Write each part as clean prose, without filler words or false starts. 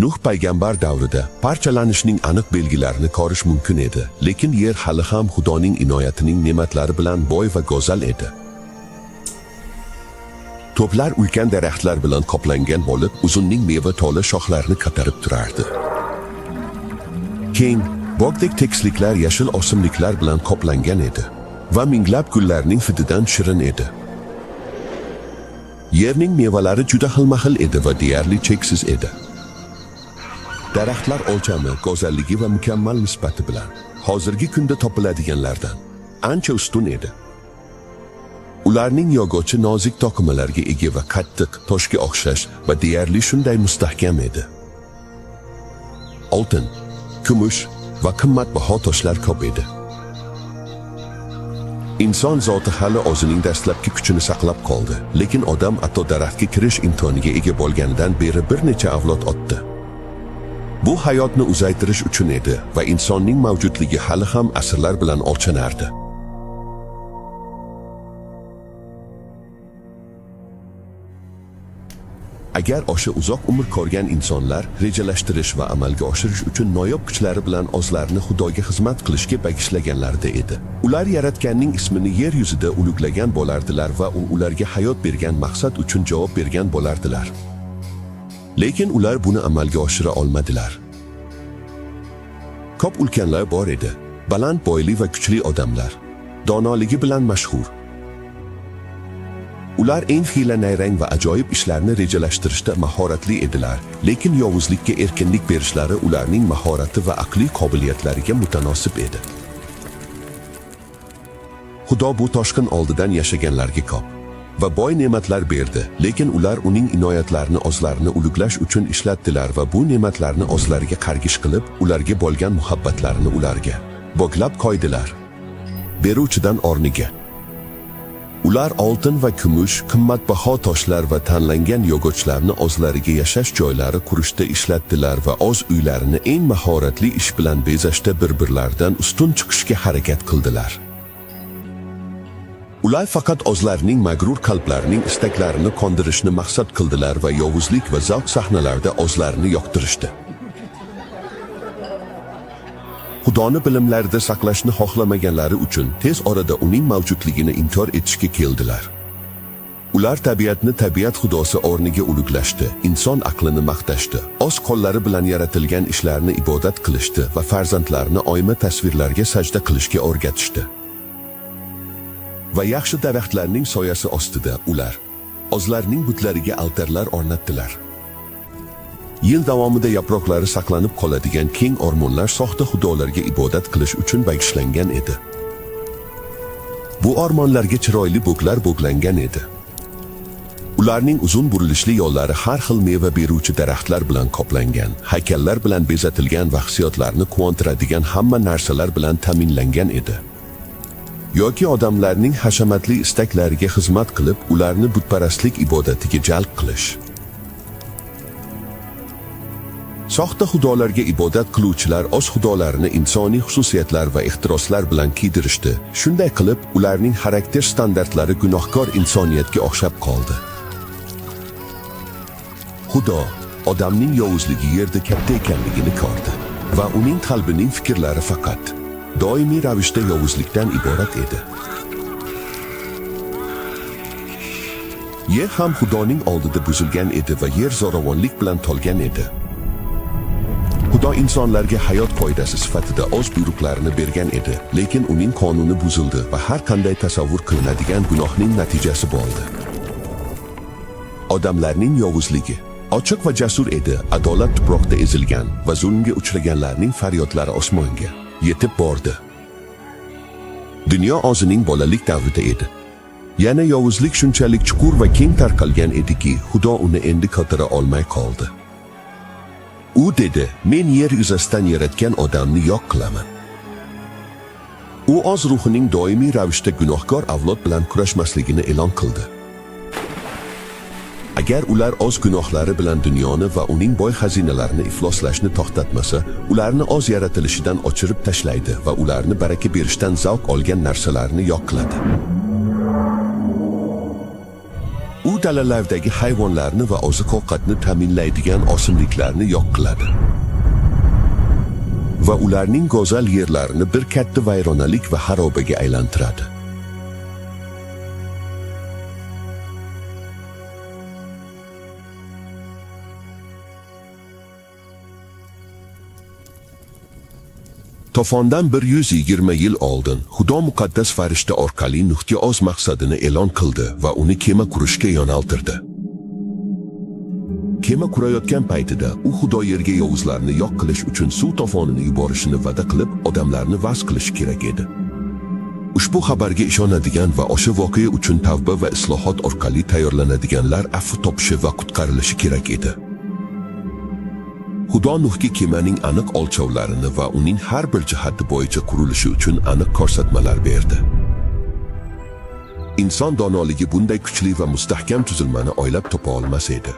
Nuh payg'ambar davrida parchalanishning aniq belgilarini ko'rish mumkin edi, lekin yer hali ham Xudoning inoyatining ne'matlari bilan boy va go'zal edi. To'plar ulkan daraxtlar bilan qoplangan bo'lib, uzunning meva to'la shoxlarini ko'tarib turardi. Keng, bog'dek tekisliklar yashil o'simliklar bilan qoplangan edi va minglab gullarning hididan shirin edi. Yerning mevalari juda xilma-xil edi va deyarli cheksiz edi. Daraxtlar o'lchami, go'zalligi va mukammal nisbati bilan hozirgi kunda topiladiganlardan ancha ustun edi. Ularning yog'ochi nozik to'qimalarga ega va qattiq, toshga o'xshash va deyarli shunday mustahkam edi. Oltin, kumush va qimmatbaho toshlar ko'p edi. Inson zoti hali o'zining dastlabki kuchini saqlab qoldi, lekin odam hatto daraxtga kirish imkoniga ega bo'lganidan beri bir necha avlod o'tdi. Bu hayotni uzaytirish uchun edi va insonning mavjudligi hali ham asrlar bilan o'lchanardi. Agar o'sha uzoq umr ko'rgan insonlar rejalashtirish va amalga oshirish uchun noyob kuchlari bilan o'zlarini Xudoga xizmat qilishga bag'ishlaganlarida edi, ular Yaratganning ismini yer yuzida ulug'lagan bo'lardilar va u ularga hayot bergan maqsad uchun javob bergan bo'lardilar. Lekin ular buni amalga oshira olmadilar. Ko'p ulkanlar bor edi, baland bo'yli va kuchli odamlar, donoligi bilan mashhur. Ular eng xiyla-nayrang va ajoyib ishlarni rejalashtirishda mahoratli edilar, lekin yovuzlikka erkinlik berishlari ularning mahorati va aqliy qobiliyatlariga mutanosib edi. Xudo bu toshqin oldidan yashaganlarga ko'p va boy ne'matlar berdi, lekin ular uning inoyatlarini o'zlarini ulug'lash uchun ishlatdilar va bu ne'matlarni o'zlariga qargish qilib, ularga bo'lgan muhabbatlarini ularga bog'lab qo'ydilar. Beruvchidan o'rniga ular oltin va kumush, qimmatbaho toshlar va tanlangan yog'ochlarni o'zlariga yashash joylari qurishda ishlatdilar va o'z uylarini eng mahoratli ish bilan bezashda bir-birlaridan ustun chiqishga harakat qildilar. Ular faqat o'zlarining mag'rur qalblarining istaklarini qondirishni maqsad qildilar va yovuzlik va zavq sahnalarida o'zlarini yoqtirishdi. Xudoni bilimlarida saqlashni xohlamaganlari uchun tez orada uning mavjudligini inkor etishga keldilar. Ular tabiatni tabiat xudosi o'rniga ulug'lashdi, inson aqlini maqtashdi, o'z qo'llari bilan yaratilgan ishlarni ibodat qilishdi va farzandlarini oyma tasvirlarga sajda qilishga o'rgatishdi. Va yaxshi daraxtlarning soyasi ostida ular o'zlarining butlariga altarlar o'rnatdilar. Yil davomida yaproqlari saqlanib qoladigan keng o'rmonlar soxta xudolarga ibodat qilish uchun bag'ishlangan edi. Bu o'rmonlarga chiroyli bog'lar bog'langan edi. Ularning uzun burilishli yo'llari har xil meva beruvchi daraxtlar bilan qoplangan, haykallar bilan bezatilgan va hissiyotlarni quvontiradigan hamma narsalar bilan ta'minlangan edi. Yoki odamlarning hashamatli istaklariga xizmat qilib, ularni butparastlik ibodatiga jalb qilish. Soxta xudolarga ibodat qiluvchilar o'z xudolarini insoniy xususiyatlar va ehtiroslar bilan kiydirishdi. Shunday qilib, ularning xarakter standartlari gunohkor insoniyatga o'xshab qoldi. Xudo odamning yovuzligi yerda katta ekanligini ko'rdi va uning qalbining fikrlari faqat doimiy ravishda yovuzlikdan iborat edi. Yer ham Xudoning oldida buzilgan edi va yer zo'ravonlik bilan to'lgan edi. Xudo insonlarga hayot qoidasi sifatida o'z buyruqlarini bergan edi, lekin uning qonuni buzildi va har qanday tasavvur qilinadigan gunohning natijasi bo'ldi. Odamlarning yovuzligi ochiq va jasur edi, adolat tuproqda ezilgan va zulmga uchraganlarning faryodlari osmonga yetib bordi. Dunyo o'zining bolalik davrida edi. Yana yovuzlik shunchalik chuqur va keng tarqalgan ediki, Xudo uni endi ko'tara olmay qoldi. U dedi, men yer yuzasidan yaratgan odamni yo'q qilaman. U o'z ruhining doimiy ravishda gunohkor avlod bilan kurashmasligini e'lon qildi. Agar ular o'z gunohlari bilan dunyoni va uning boy xazinalarini ifloslashni to'xtatmasa, ularni o'z yaratilishidan o'chirib tashlaydi va ularni baraka berishdan zavq olgan narsalarni yo'q qiladi. U dalalardagi hayvonlarni va oziq-ovqatni ta'minlaydigan o'simliklarni yo'q qiladi. Va ularning go'zal yerlarini bir katta vayronalik va xarobaga aylantiradi. Tofondan 120 yil oldin Xudo muqaddas farishta orqali Nuhga o'z maqsadini e'lon qildi va uni kema qurishga yo'naltirdi. Kema qurayotgan paytida u Xudo yerga yovuzlarni yo'q qilish uchun suv tofonini yuborishini va'da qilib, odamlarni va'z qilish kerak edi. Ushbu xabarga ishonadigan va o'sha voqea uchun tavba va islohot orqali tayyorlanadiganlar afv topishi va qutqarilishi kerak edi. Xudo Nuhga kemaning aniq o'lchovlarini va uning har bir jihati bo'yicha qurilishi uchun aniq ko'rsatmalar berdi. Inson donoligi bunday kuchli va mustahkam tuzilmani o'ylab topa olmas edi.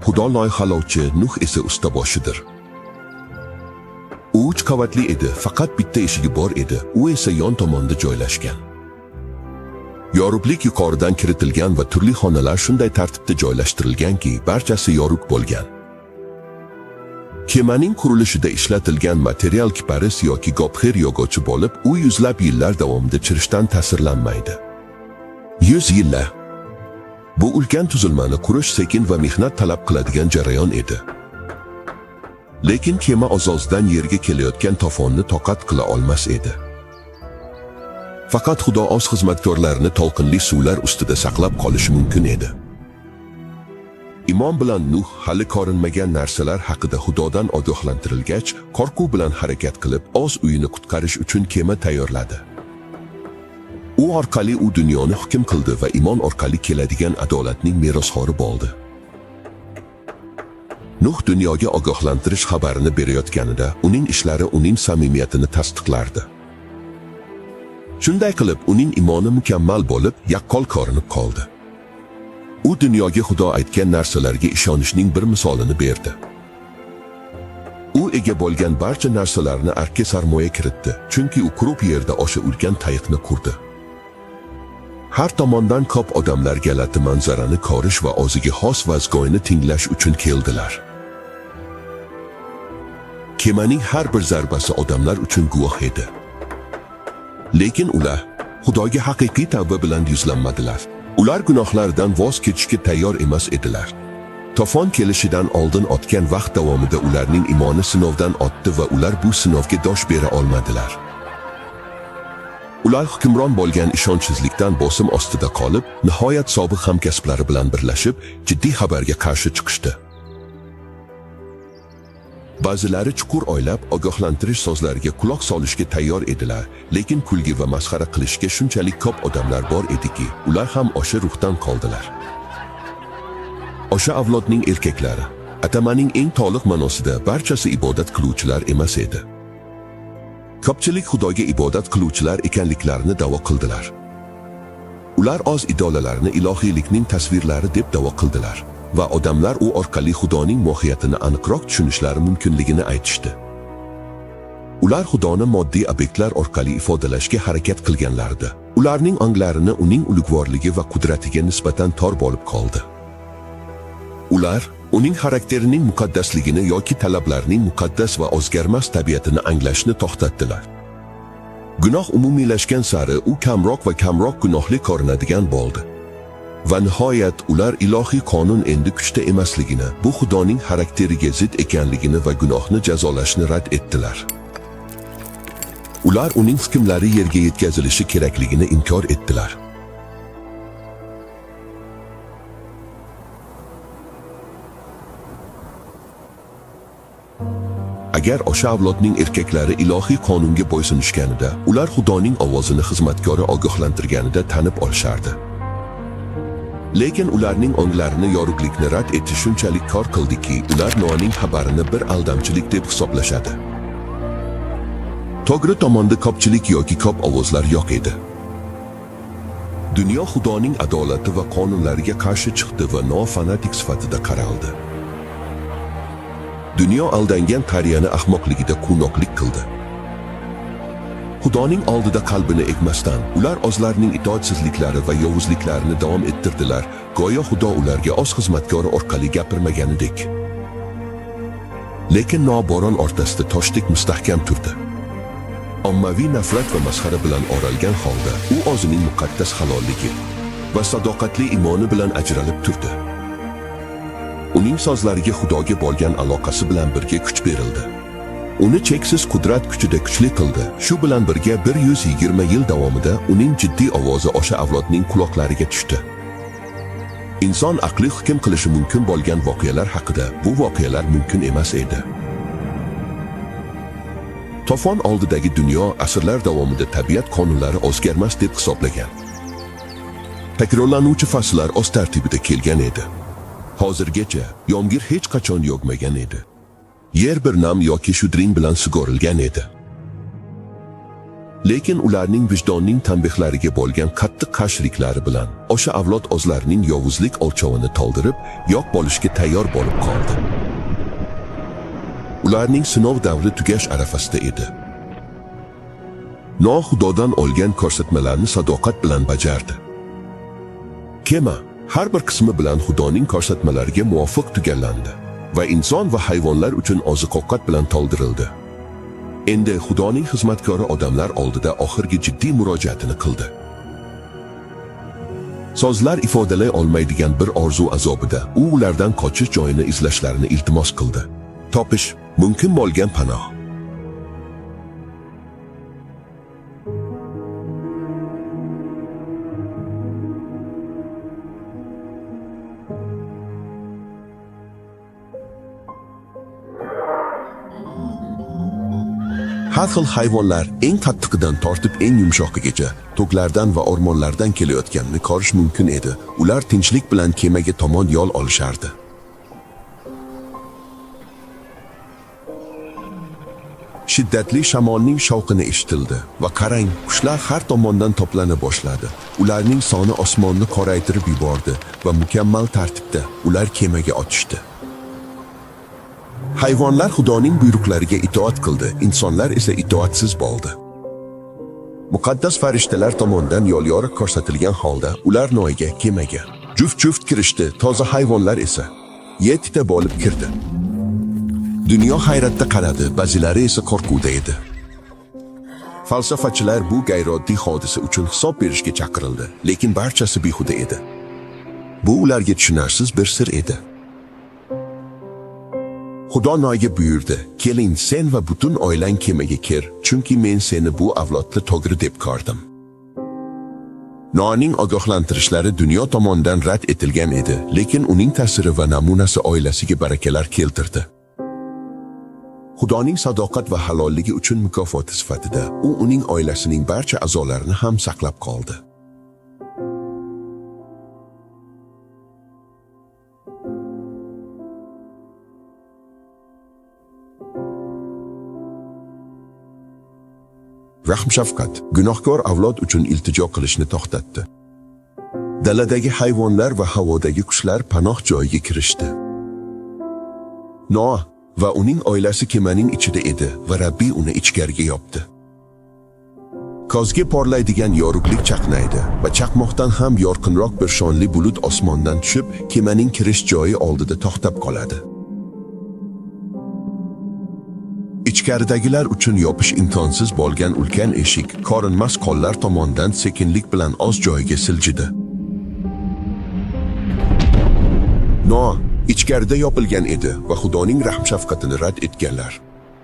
Xudo loyihalovchi, Nuh esa ustaboshidir. U 3 qavatli edi, faqat bitta eshigi bor edi, u esa yon tomonda joylashgan. Yorug'lik yuqoridan kiritilgan va turli xonalar shunday tartibda joylashtirilganki, barchasi yorug' bo'lgan. Kemaning qurilishida ishlatilgan material kiparis yoki gopxer yog'ochi bo'lib, u yuzlab yillar davomida chirishdan ta'sirlanmaydi. 100 yillar. Bu ulkan tuzilmani qurish sekin va mehnat talab qiladigan jarayon edi. Lekin kema azozdan yerga kelayotgan tofonni toqat qila olmas edi. Faqat Xudo o'z xizmatkorlarini to'lqinli suvlar ustida saqlab qolishi mumkin edi. Imon bilan Nuh hali ko'rinmagan narsalar haqida Xudodan ogohlantirilgach, qo'rquv bilan harakat qilib, o'z uyini qutqarish uchun kema tayyorladi. U orqali u dunyoni hukm qildi va imon orqali keladigan adolatning merosxo'ri bo'ldi. Nuh dunyoga ogohlantirish xabarini berayotganida, uning ishlari uning samimiyatini tasdiqlardi. Shunday qilib, uning imoni mukammal bo'lib, yaqqol ko'rinib qoldi. U dunyoga Xudo aytgan narsalarga ishonishning bir misolini berdi. U ega bo'lgan barcha narsalarni arkka sarmoya kiritdi, chunki u quruq yerda o'sha ulkan qayiqni qurdi. Har tomondan ko'p odamlar galati manzarani ko'rish va o'ziga xos vazgoyni tinglash uchun keldilar. Kemaning har bir zarbasi odamlar uchun guvoh edi. Lekin ular Xudoga haqiqiy tavba bilan yuzlanmadilar. Ular gunohlaridan voz kechishga tayyor emas edilar. Tofon kelishidan oldin o'tgan vaqt davomida ularning imoni sinovdan o'tdi va ular bu sinovga dosh bera olmadilar. Ular hukmron bo'lgan ishonchsizlikdan bosim ostida qolib, nihoyat sobiq hamkasblari bilan birlashib, jiddiy xabarga qarshi chiqishdi. Ba'zilari chuqur o'ylab, ogohlantirish so'zlariga quloq solishga tayyor edilar, lekin kulgi va masxara qilishga shunchalik ko'p odamlar bor ediki, ular ham o'sha ruhdan qoldilar. O'sha avlodning erkaklari, atamaning eng to'liq ma'nosida barchasi ibodat qiluvchilar emas edi. Ko'pchilik Xudoga ibodat qiluvchilar ekanliklarini da'vo qildilar. Ular o'z idolalarni ilohiylikning tasvirlari deb da'vo qildilar. Va odamlar u orqali Xudoning mohiyatini aniqroq tushunishlari mumkinligini aytishdi. Ular Xudoni moddiy obyektlar orqali ifodalashga harakat qilganlardi. Ularning anglarini uning ulug'vorligi va qudratiga nisbatan tor bo'lib qoldi. Ular uning xarakterining muqaddasligini yoki talablarining muqaddas va o'zgarmas tabiatini anglashni to'xtatdilar. Gunoh umumiylashgan sari u kamroq va kamroq gunohli ko'rinadigan bo'ldi. Va nihoyat ular ilohiy qonun endi kuchda emasligini, bu Xudoning xarakteriga zid ekanligini va gunohni jazolashni rad etdilar. Ular uning hukmlari yerga yetkazilishi kerakligini inkor etdilar. Agar o'sha avlodning erkaklari ilohiy qonunga bo'ysunishganida, ular Xudoning ovozini xizmatkori ogohlantirganida tanib olishardi. Lekin ularning onglarini yorug'likni rad etish shunchalik kor qildiki, ular Noaning xabarini bir aldamchilik deb hisoblashadi. To'g'ri tomonda ko'pchilik yoki ko'p ovozlar yo'q edi. Dunyo Xudoning adolati va qonunlariga qarshi chiqdi va Noa fanatik sifatida qaraldi. Dunyo aldangan qariyani ahmoqligida quvnoqlik qildi. Xudoning oldida qalbini egmasdan, ular o'zlarining itoatsizliklari va yovuzliklarini davom ettirdilar, go'yo Xudo ularga o'z xizmatkori orqali gapirmaganidek. Lekin Noah bo'ron o'rtasida toshdek mustahkam turdi. Ommaviy nafrat va masxara bilan o'ralgan holda, u o'zining muqaddas halolligi va sadoqatli imoni bilan ajralib turdi. Uning so'zlariga Xudoga bo'lgan aloqasi bilan birga kuch berildi. Uni cheksiz qudrat kuchida kuchli qildi. Shu bilan birga 120 yil davomida uning jiddiy ovozi o'sha avlodning quloqlariga tushdi. Inson aqli hukm qilishi mumkin bo'lgan voqealar haqida bu voqealar mumkin emas edi. To'fon oldidagi dunyo asrlar davomida tabiat qonunlari o'zgarmas deb hisoblagan. Takrorlanuvchi fasllar o'z tartibida kelgan edi. Hozirgacha yomg'ir hech qachon yog'magan edi. Yer bir nam yoki shudring bilan sug'orilgan edi. Lekin ularning vijdonning tanbehlariga bo'lgan qattiq qarshiliklari bilan o'sha avlod o'zlarining yovuzlik o'lchovini to'ldirib, yo'q bo'lishga tayyor bo'lib qoldi. Ularning sinov davri tugash arafasida edi. Noah Xudodan olgan ko'rsatmalarni sadoqat bilan bajardi. Kema har bir qismi bilan Xudoning ko'rsatmalariga muvofiq tugallandi va inson va hayvonlar uchun oziq-ovqat bilan to'ldirildi. Endi Xudoning xizmatkori odamlar oldida oxirgi jiddiy murojaatini qildi. So'zlar ifodalay olmaydigan bir orzu azobida u ulardan qochish joyini izlashlarini iltimos qildi. Topish mumkin bo'lgan panoh. Har xil hayvonlar eng qattiqidan tortib eng yumshoqigacha to'qlardan va o'rmonlardan kelayotganini ko'rish mumkin edi. Ular tinchlik bilan kemaga tomon yo'l olishardi. Shiddatli shamolning shovqini eshitildi va qarang, qushlar har tomondan to'plana boshladi. Ularning soni osmonni qoraytirib yubordi va mukammal tartibda ular kemaga otishdi. Hayvonlar Xudoning buyruqlariga itoat qildi, insonlar esa itoatsiz bo'ldi. Muqaddas farishtalar tomonidan yo'l yo'riq ko'rsatilgan holda ular Noaga kemaga juft-juft kirishdi, toza hayvonlar esa yettita bo'lib kirdi. Dunyo hayratda qaradi, ba'zilari esa qo'rquvda edi. Falsafachilar bu g'ayrioddiy hodisa uchun hisob berishga chaqirildi, lekin barchasi behuda edi. Bu ularga tushunarsiz bir sir edi. Xudo Noaga buyurdi, keling sen va butun oilang kemaga kir, chunki men seni bu avlodda to'g'ri deb ko'rdim. Noaning ogohlantirishlari dunyo tomonidan rad etilgan edi, lekin uning ta'siri va namunasi oilasiga barakalar keltirdi. Xudoning sadoqat va halolligi uchun mukofoti sifatida u uning oilasining barcha a'zolarini ham saqlab qoldi. Rahm shafqat gunohkor avlod uchun iltijo qilishni to'xtatdi. Daladagi hayvonlar va havodagi qushlar panoh joyiga kirishdi. Noah va uning oilasi kemaning ichida edi va Rabbiy uni ichkariga yopdi. Ko'zga porlaydigan yorug'lik chaqnaydi va chaqmoqdan ham yorqinroq bir shonli bulut osmondan tushib, kemaning kirish joyi oldida to'xtab qoladi. Ichkaridagilar uchun yopish imkonsiz bo'lgan ulkan eshik ko'rinmas qo'llar tomonidan sekinlik bilan o'z joyiga siljidi. Noah ichkarida yopilgan edi va Xudoning rahm shafqatini rad etganlar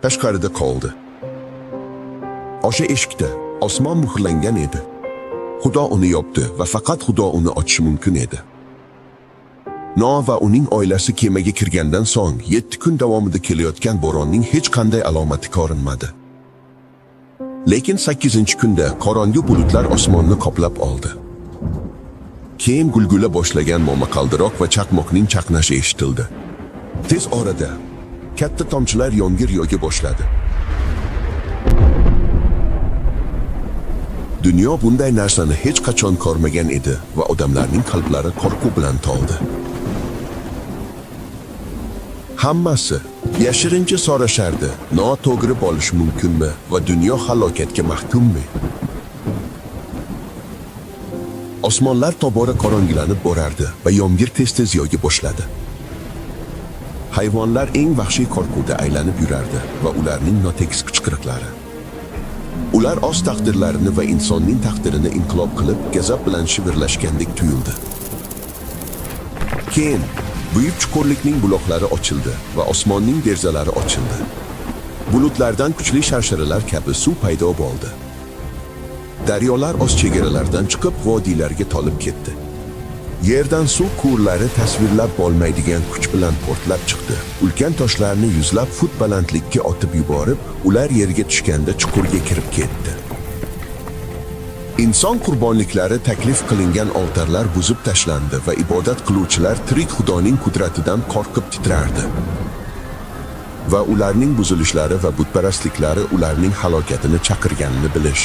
tashqarida qoldi. O'sha eshikda osmon muhrlangan edi. Xudo uni yopdi va faqat Xudo uni ochishi mumkin edi. Noah va uning oilasi kemaga kirgandan so'ng 7 kun davomida kelayotgan bo'ronning hech qanday alomati ko'rinmadi. Lekin 8-kunda qorong'u bulutlar osmonni qoplab oldi. Keyin gulgula boshlagan momaqaldiroq va chaqmoqning chaqnashi eshitildi. Tez orada katta tomchilar yomg'ir yog'a boshladi. Dunyo bunday narsani hech qachon ko'rmagan edi va odamlarning qalblari qo'rquv bilan to'ldi. Hammasi yashirincha so'rashardi, noto'g'ri bo'lish mumkinmi va dunyo halokatga mahkummi? Osmonlar tobora qorong'ilanib borardi va yomg'ir tez-tez yog'a boshladi. Hayvonlar eng vahshiy qo'rquvda aylanib yurardi va ularning notekis qichqiriqlari. Ular o'z taqdirlarini va insonning taqdirini inqilob qilib, gazab bilan shivirlashgandek tuyuldi. Keyin buyuk chuqurlikning buloqlari ochildi va osmonning derazalari ochildi. Bulutlardan kuchli sharsharalar kabi suv paydo bo'ldi. Daryolar o'z chegaralardan chiqib vodiylarga tolib ketdi. Yerdan suv quvurlari tasvirlab bo'lmaydigan kuch bilan portlab chiqdi. Ulkan toshlarni yuzlab fut balandlikka otib yuborib, ular yerga tushganda chuqurga kirib ketdi. Inson qurbonliklari taklif qilingan oltarlar buzib tashlandi va ibodat qiluvchilar tirik Xudoning qudratidan qo'rqib titrardi. Va ularning buzilishlari va butparastliklari ularning halokatini chaqirganini bilish.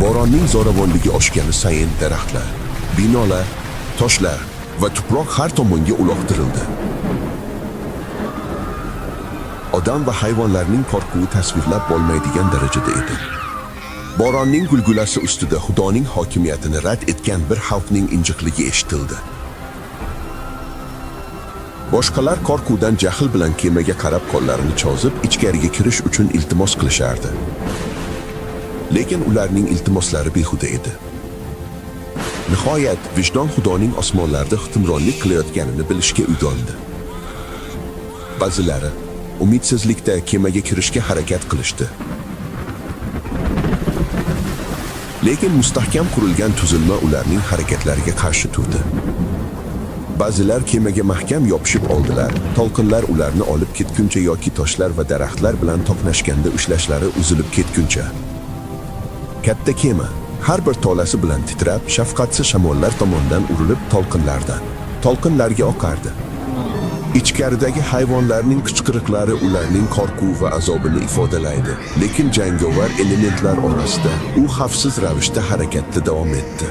Bo'ronning zo'ravonligi oshgani sayin daraxtlar, binolar, toshlar va tuproq har tomonga uloqtirildi. Odam va hayvonlarning qo'rquvi tasvirlab bo'lmaydigan darajada edi. Bo'ronning gulgulasi ustida Xudoning hokimiyatini rad etgan bir xalqning injiqligi eshitildi. Boshqalar qo'rquvdan jahl bilan kemaga qarab qo'llarini cho'zib, ichkariga kirish uchun iltimos qilishardi. Lekin ularning iltimoslari behuda edi. Nihoyat vijdon Xudoning osmonlarda hukmronlik qilayotganini bilishga uyg'ondi. Ba'zilari umidsizlikda kemaga kirishga harakat qilishdi. Lekin mustahkam qurilgan tuzilma ularning harakatlariga qarshi turdi. Ba'zilar kemaga mahkam yopishib oldilar. To'lqinlar ularni olib ketguncha yoki toshlar va daraxtlar bilan to'qnashganda ushlashlari uzilib ketguncha. Katta kema har bir tolasi bilan titrab, shafqatsiz shamollar tomonidan urilib to'lqinlarga oqardi. Ichkaridagi hayvonlarning qichqiriqlari ularning qo'rquv va azobini ifodalaydi, lekin jangovar elementlar orasida u xavfsiz ravishda harakatda davom etdi.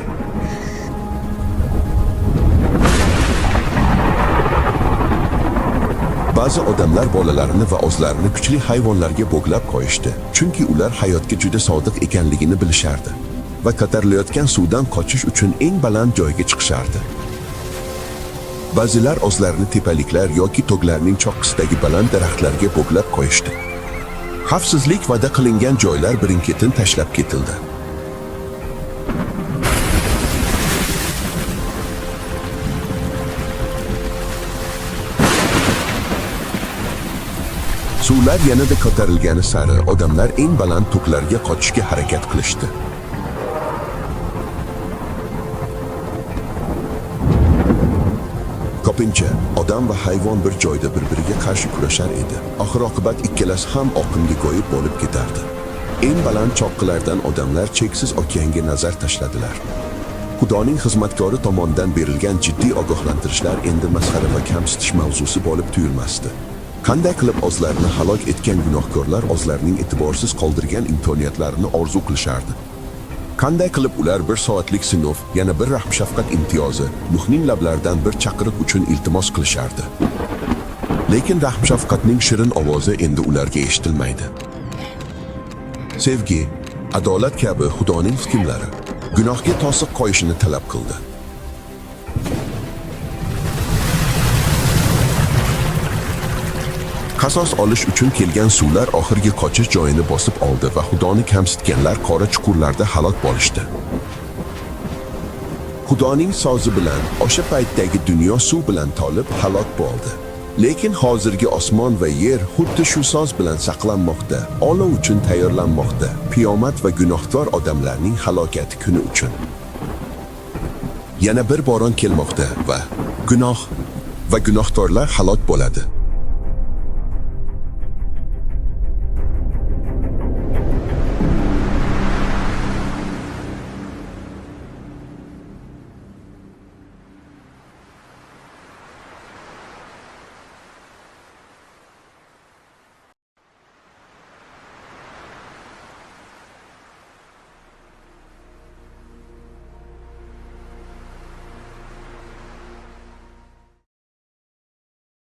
Ba'zi odamlar bolalarini va o'zlarini kuchli hayvonlarga bog'lab qo'yishdi, chunki ular hayotga juda sodiq ekanligini bilishardi va ko'tarilayotgan suvdan qochish uchun eng baland joyga chiqishardi. Ba'zilar o'zlarini tepaliklar yoki tog'larning cho'qqisidagi baland daraxtlarga bog'lab qo'yishdi. Xavfsizlik va'da qilingan joylar birin-ketin tashlab ketildi. Suvlar yanada ko'tarilgani sari odamlar eng baland to'qlarga qochishga harakat qilishdi. Ko'pincha odam va hayvon bir joyda bir-biriga qarshi kurashar edi. Oxir-oqibat ikkalasi ham oqimga go'yib bo'lib ketardi. Eng baland cho'qqilardan odamlar cheksiz okeanga nazar tashladilar. Xudoning xizmatkori tomonidan berilgan jiddiy ogohlantirishlar endi masxara va kamsitish mavzusi bo'lib tuyulmasdi. Qanday qilib o'zlarini halok etgan gunohkorlar o'zlarining e'tiborsiz qoldirgan imkoniyatlarini orzu qilishardi? Qanday qilib ular bir soatlik sinov, yana bir rahm-shafqat imtiyozi, Nuhning lablaridan bir chaqiriq uchun iltimos qilishardi? Lekin rahm-shafqatning shirin ovozi endi ularga eshitilmaydi. Sevgi, adolat kabi Xudoning hukmlari gunohga to'siq qo'yishini talab qildi. Qasos olish uchun kelgan suvlar oxirgi qochish joyini bosib oldi va Xudoni kamsitganlar qora chuqurlarda halok bo'lishdi. Xudoning so'zi bilan o'sha paytdagi dunyo suv bilan to'lib halok bo'ldi. Lekin hozirgi osmon va yer xuddi shu so'z bilan saqlanmoqda, olov uchun tayyorlanmoqda, qiyomat va gunohkor odamlarning halokati kuni uchun. Yana bir bo'ron kelmoqda va gunohkorlar halok bo'ladi.